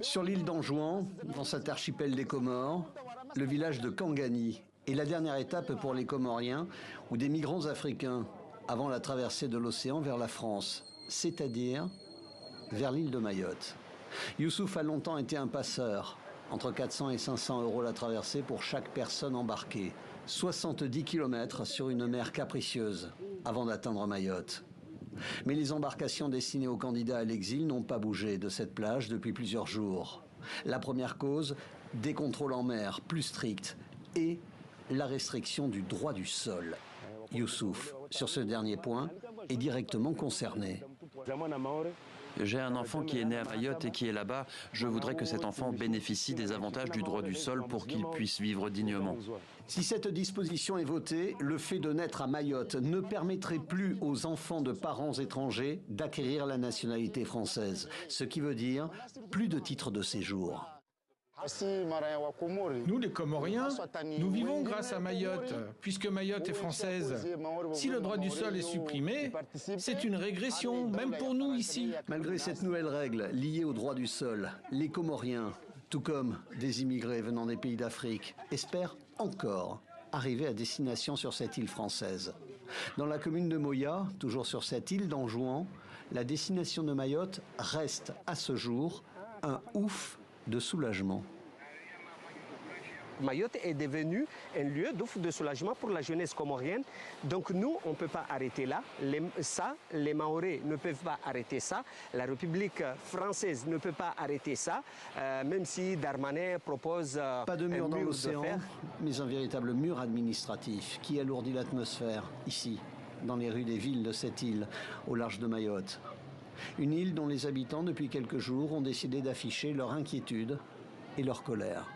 Sur l'île d'Anjouan, dans cet archipel des Comores, le village de Kangani est la dernière étape pour les Comoriens ou des migrants africains avant la traversée de l'océan vers la France, c'est-à-dire vers l'île de Mayotte. Youssouf a longtemps été un passeur, entre 400 et 500 € la traversée pour chaque personne embarquée. 70 km sur une mer capricieuse avant d'atteindre Mayotte. Mais les embarcations destinées aux candidats à l'exil n'ont pas bougé de cette plage depuis plusieurs jours. La première cause, des contrôles en mer plus stricts et la restriction du droit du sol. Youssouf, sur ce dernier point, est directement concerné. J'ai un enfant qui est né à Mayotte et qui est là-bas. Je voudrais que cet enfant bénéficie des avantages du droit du sol pour qu'il puisse vivre dignement. Si cette disposition est votée, le fait de naître à Mayotte ne permettrait plus aux enfants de parents étrangers d'acquérir la nationalité française, ce qui veut dire plus de titres de séjour. Nous, les Comoriens, nous vivons grâce à Mayotte, puisque Mayotte est française. Si le droit du sol est supprimé, c'est une régression, même pour nous ici. Malgré cette nouvelle règle liée au droit du sol, les Comoriens, tout comme des immigrés venant des pays d'Afrique, espèrent encore arriver à destination sur cette île française. Dans la commune de Moya, toujours sur cette île d'Anjouan, la destination de Mayotte reste à ce jour un ouf de soulagement. Mayotte est devenu un lieu de soulagement pour la jeunesse comorienne. Donc nous, on ne peut pas arrêter là. Les Mahorais ne peuvent pas arrêter ça. La République française ne peut pas arrêter ça, même si Darmanin propose pas de mur dans l'océan, de fer. Mais un véritable mur administratif qui alourdit l'atmosphère ici, dans les rues des villes de cette île, au large de Mayotte. Une île dont les habitants, depuis quelques jours, ont décidé d'afficher leur inquiétude et leur colère.